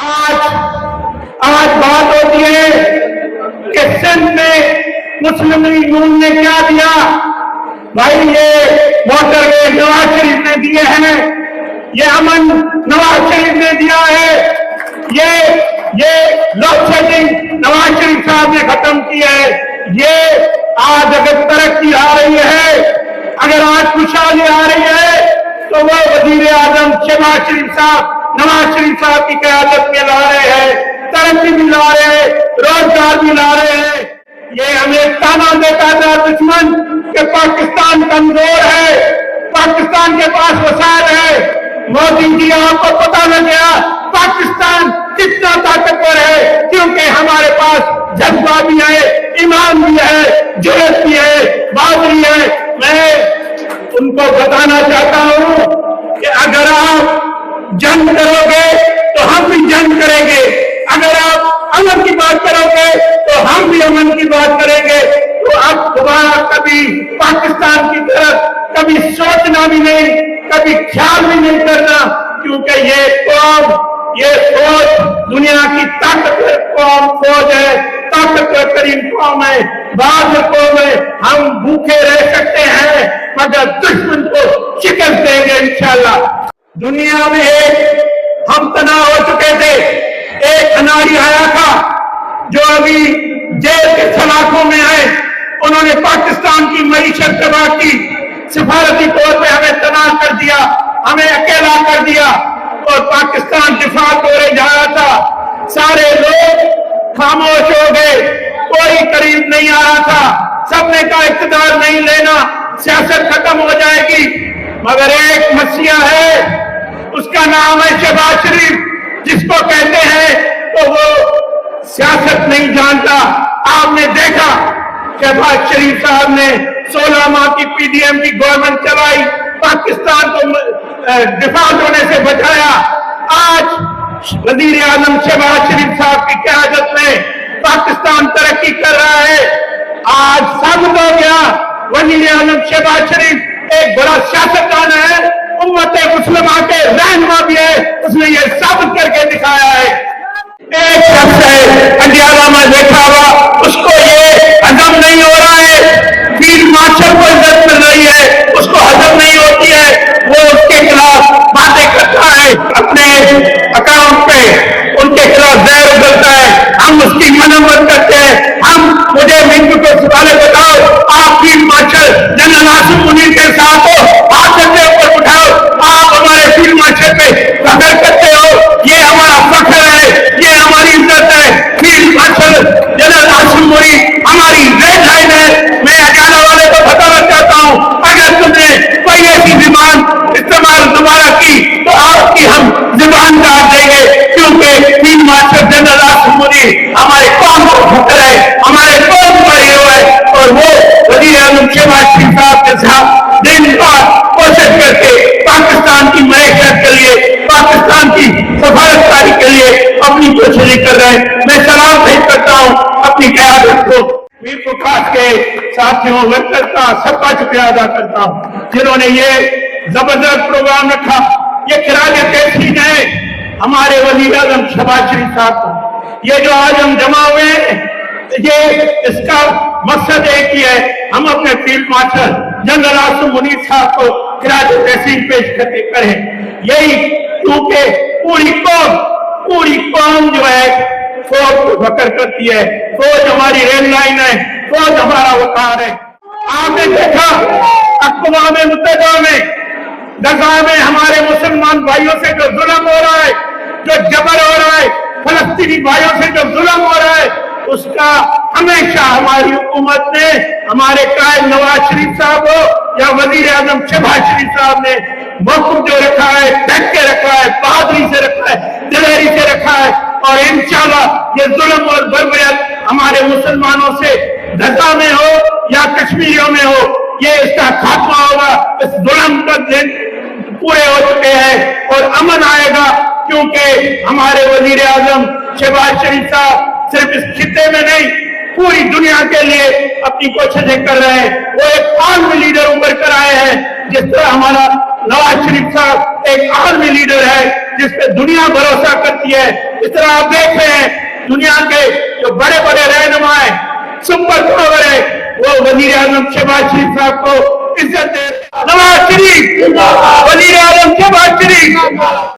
आज बात होती है कि सिंध में मुस्लिम लीग नून ने क्या दिया। भाई ये मोटरवे नवाज शरीफ ने दिए हैं, ये अमन नवाज शरीफ ने दिया है, ये लोड शेडिंग नवाज शरीफ साहब ने खत्म की है। ये आज अगर तरक्की आ रही है, अगर आज खुशहाली आ रही है, तो वो वजीर आजम शहबाज शरीफ साहब नवाज शरीफ साहब की क़यादत में ला रहे हैं, तरक्की भी ला रहे हैं, रोजगार भी ला रहे हैं। ये हमें ताना देता था दुश्मन कि पाकिस्तान कमजोर है, पाकिस्तान के पास वसाइल है। मोदी जी आपको पता लग गया पाकिस्तान कितना ताकतवर है, क्योंकि हमारे पास जज्बा भी है, ईमान भी है, जुर्रत भी है, बहादुरी है। मैं उनको बताना चाहता हूं कि अगर आप जंग करोगे तो हम भी जंग करेंगे, अगर आप अमन की बात करोगे तो हम भी अमन की बात करेंगे। तो अब दोबारा कभी पाकिस्तान की तरफ कभी सोचना भी नहीं, कभी ख्याल भी नहीं करना, क्योंकि ये कौम, ये सोच दुनिया की ताकतवर कौम फौज है, ताकतवर तरीन कौम है, बहादुर कौम है। हम भूखे रह सकते हैं मगर दुश्मन को शिकस्त देंगे इंशाअल्लाह। दुनिया में एक हम तनाव हो चुके थे, एक अनारी आया था जो अभी जेल के सलाखों में है, उन्होंने पाकिस्तान की मईशत तबाह की, सिफारती तौर पे हमें तनाव कर दिया, हमें अकेला कर दिया और पाकिस्तान दिफा तोड़े जा रहा था। सारे लोग खामोश हो गए, कोई करीब नहीं आ रहा था, सबने कहा इक़्तिदार नहीं लेना, सियासत खत्म हो जाएगी। मगर एक मसीहा है, उसका नाम है शहबाज शरीफ, जिसको कहते हैं तो वो सियासत नहीं जानता। आपने देखा शहबाज शरीफ साहब ने 16 माह की पीडीएम की गवर्नमेंट चलाई, पाकिस्तान को डिफॉल्ट होने से बचाया। आज वजीर आजम शहबाज शरीफ साहब की क़यादत में पाकिस्तान तरक्की कर रहा है। आज साबित हो गया वजीर आजम शहबाज शरीफ एक बड़ा सियासतदान है, उम्मत मुस्लिमा के रहनुमा भी है, उसने ये साबित करके दिखाया है। एक शख्स है अंडियाला में बैठा हुआ, उसको ये हजम नहीं हो रहा है, फील्ड मार्शल को इज्जत मिल रही है, उसको हजम नहीं होती है, वो उसके खिलाफ बातें करता है, अपने अकाउंट पे उनके खिलाफ जहर उगलता है। हम उसकी मरम्मत करते हैं। मुझे मिंटू को सवाल बताओ, आप field marshal general Asim Munir के साथ हो, हाथ के ऊपर उठाओ, आप हमारे फील्ड मार्शल पे फख्र करते हो, ये हमारा फख्र है, ये हमारी इज्जत है। Field marshal general Asim Munir हमारी रेड लाइन है। मैं अजाना वाले को बताना चाहता हूँ, अगर तुमने कोई ऐसी जुबान इस्तेमाल दोबारा की तो आपकी हम जुबान काट देंगे, क्योंकि field marshal general Asim Munir हमारे कौम को फख्र है, हमारे कौम का हीरो है। और वो वजीर आजम शहबाज शरीफ साहब के साथ दिन रात कोशिश करके पाकिस्तान की मईशत के लिए, पाकिस्तान की सफारतकारी के लिए अपनी कोशिश कर रहे हैं। मैं सलाम पेश करता हूँ अपनी क़यादत को, मीर प्रकाश के साथियों, वर्कर का सबका शुक्रिया अदा करता हूँ जिन्होंने ये जबरदस्त प्रोग्राम रखा। ये खिराज तहसीन है हमारे वजीर आजम शहबाज शरीफ साहब को। ये जो आज हम जमा हुए हैं, ये इसका मकसद एक ही है, हम अपने field marshal general Asim Munir साहब को खिराज तहसीन पेश करें। यही क्योंकि पूरी कौम जो है फौज को फख्र करती है, फौज हमारी रेल लाइन है, फौज हमारा वकार है। आपने देखा अक़वाम मुत्तहिदा में गजा में हमारे मुसलमान भाइयों से जो जुल्म हो रहा है, जो जबर हो रहा है, फलस्तीनी भाइयों से जो जुल्म हो रहा है, उसका हमेशा हमारी हुकूमत ने, हमारे कायद नवाज शरीफ साहब हो या वजीर आजम शहबाज शरीफ साहब ने मौक़िफ़ जो रखा है, डट के रखा है, बहादुरी से रखा है, दिलेरी से रखा है। और इंशाअल्लाह ये जुल्म और बर्बरियत हमारे मुसलमानों से गजा में हो या कश्मीरियों में हो, ये इसका खात्मा होगा। इस जुल्म का दिन पूरे हो चुके हैं और अमन आएगा, क्योंकि हमारे वजीर आजम शहबाज शरीफ साहब सिर्फ इस खित्ते में नहीं, पूरी दुनिया के लिए अपनी कोशिशें कर रहे हैं। वो एक आर्म लीडर उभर कर आए हैं, जिस तरह हमारा نواز شریف صاحب ایک عالمی لیڈر ہے جس پہ دنیا بھروسہ کرتی ہے. اس طرح آپ دیکھ رہے ہیں دنیا کے جو بڑے بڑے رہنما ہیں, سپر پاور ہے, وہ وزیر اعظم شہباز شریف صاحب کو عزت دے. نواز شریف, وزیر اعظم شہباز شریف.